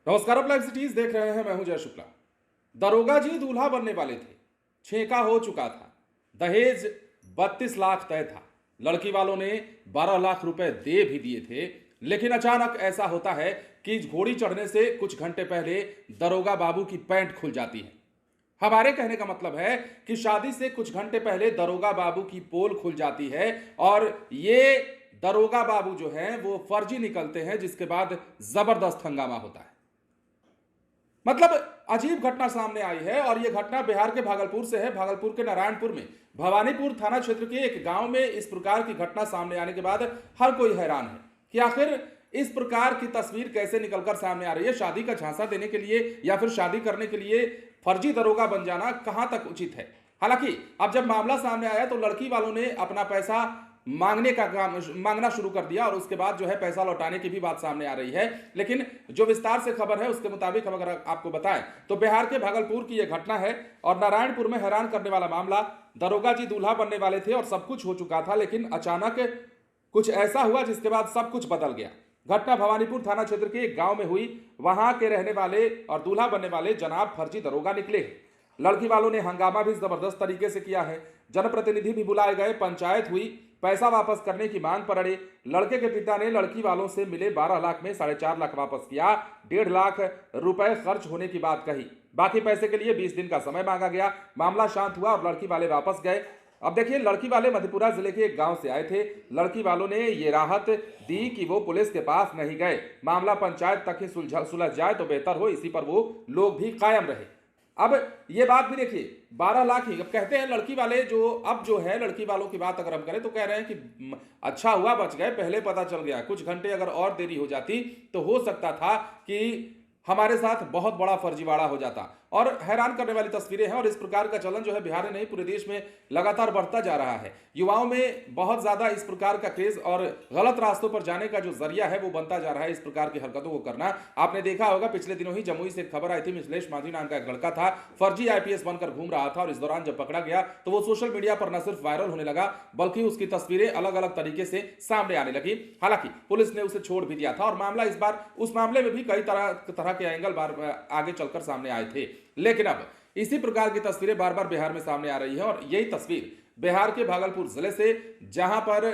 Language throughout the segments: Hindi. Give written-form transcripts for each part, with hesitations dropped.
नमस्कार, आप लाइव सिटीज देख रहे हैं। मैं हूं जय शुक्ला। दरोगा जी दूल्हा बनने वाले थे, छेका हो चुका था, दहेज 32 लाख तय था, लड़की वालों ने 12 लाख रुपए दे भी दिए थे। लेकिन अचानक ऐसा होता है कि घोड़ी चढ़ने से कुछ घंटे पहले दरोगा बाबू की पैंट खुल जाती है। हमारे कहने का मतलब है कि शादी से कुछ घंटे पहले दरोगा बाबू की पोल खुल जाती है और ये दरोगा बाबू जो हैं वो फर्जी निकलते हैं, जिसके बाद जबरदस्त हंगामा होता है। मतलब अजीब घटना सामने आई है और यह घटना बिहार के भागलपुर से है। भागलपुर के नारायणपुर में भवानीपुर थाना क्षेत्र के एक गांव में इस प्रकार की घटना सामने आने के बाद हर कोई हैरान है कि आखिर इस प्रकार की तस्वीर कैसे निकलकर सामने आ रही है। शादी का झांसा देने के लिए या फिर शादी करने के लिए फर्जी दरोगा बन जाना कहां तक उचित है। हालांकि अब जब मामला सामने आया तो लड़की वालों ने अपना पैसा मांगने का काम मांगना शुरू कर दिया और उसके बाद जो है पैसा लौटाने की भी बात सामने आ रही है। लेकिन जो विस्तार से खबर है उसके मुताबिक हम अगर आपको बताएं तो बिहार के भागलपुर की यह घटना है और नारायणपुर में हैरान करने वाला मामला। दरोगा जी दूल्हा बनने वाले थे और सब कुछ हो चुका था, लेकिन अचानक कुछ ऐसा हुआ जिसके बाद सब कुछ बदल गया। घटना भवानीपुर थाना क्षेत्र के एक गांव में हुई। वहां के रहने वाले और दूल्हा बनने वाले जनाब फर्जी दरोगा निकले। लड़की वालों ने हंगामा भी जबरदस्त तरीके से किया है। जनप्रतिनिधि भी बुलाए गए, पंचायत हुई, पैसा वापस करने की मांग पर अड़े। लड़के के पिता ने लड़की वालों से मिले 12 लाख में 4.5 लाख वापस किया। 1.5 लाख रुपए खर्च होने की बात कही। बाकी पैसे के लिए 20 दिन का समय मांगा गया। मामला शांत हुआ और लड़की वाले वापस गए। अब देखिए, लड़की वाले मधेपुरा जिले के एक गांव से आए थे। लड़की वालों ने ये राहत दी कि वो पुलिस के पास नहीं गए, मामला पंचायत तक ही सुलझ जाए तो बेहतर हो। इसी पर वो लोग भी कायम रहे। अब ये बात भी देखिए, 12 लाख ही अब कहते हैं लड़की वाले। जो है लड़की वालों की बात अगर हम करें तो कह रहे हैं कि अच्छा हुआ बच गए, पहले पता चल गया। कुछ घंटे अगर और देरी हो जाती तो हो सकता था कि हमारे साथ बहुत बड़ा फर्जीवाड़ा हो जाता। और हैरान करने वाली तस्वीरें हैं और इस प्रकार का चलन जो है बिहार में नहीं पूरे देश में लगातार बढ़ता जा रहा है। युवाओं में बहुत ज्यादा इस प्रकार का क्रेज और गलत रास्तों पर जाने का जो जरिया है वो बनता जा रहा है। इस प्रकार की हरकतों को करना आपने देखा होगा। पिछले दिनों ही जमुई से एक खबर आई थी, मिथिलेश मांझी नाम का एक लड़का था, फर्जी आईपीएस बनकर घूम रहा था और इस दौरान जब पकड़ा गया तो वो सोशल मीडिया पर न सिर्फ वायरल होने लगा बल्कि उसकी तस्वीरें अलग अलग तरीके से सामने आने लगी। हालांकि पुलिस ने उसे छोड़ भी दिया था और मामला इस बार उस मामले में भी कई तरह के एंगल आगे चलकर सामने आए थे। लेकिन अब इसी प्रकार की तस्वीरें बार बार बिहार में सामने आ रही है और यही तस्वीर बिहार के भागलपुर जिले से, जहां पर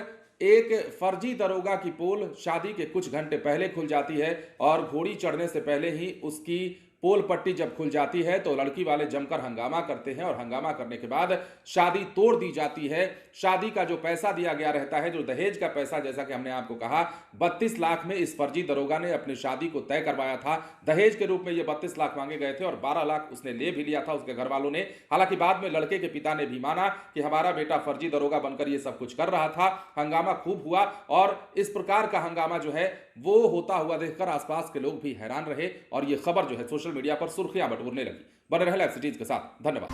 एक फर्जी दरोगा की पोल शादी के कुछ घंटे पहले खुल जाती है और घोड़ी चढ़ने से पहले ही उसकी पोल पट्टी जब खुल जाती है तो लड़की वाले जमकर हंगामा करते हैं और हंगामा करने के बाद शादी तोड़ दी जाती है। शादी का जो पैसा दिया गया रहता है, जो दहेज का पैसा, जैसा कि हमने आपको कहा 32 लाख में इस फर्जी दरोगा ने अपनी शादी को तय करवाया था। दहेज के रूप में ये 32 लाख मांगे गए थे और 12 लाख उसने ले भी लिया था उसके घर वालों ने। हालांकि बाद में लड़के के पिता ने भी माना कि हमारा बेटा फर्जी दरोगा बनकर ये सब कुछ कर रहा था। हंगामा खूब हुआ और इस प्रकार का हंगामा जो है वो होता हुआ देखकर आसपास के लोग भी हैरान रहे और ये खबर जो है सोशल मीडिया पर सुर्खियां बटोरने लगी। बने रहे लाइव सिटीज के साथ। धन्यवाद।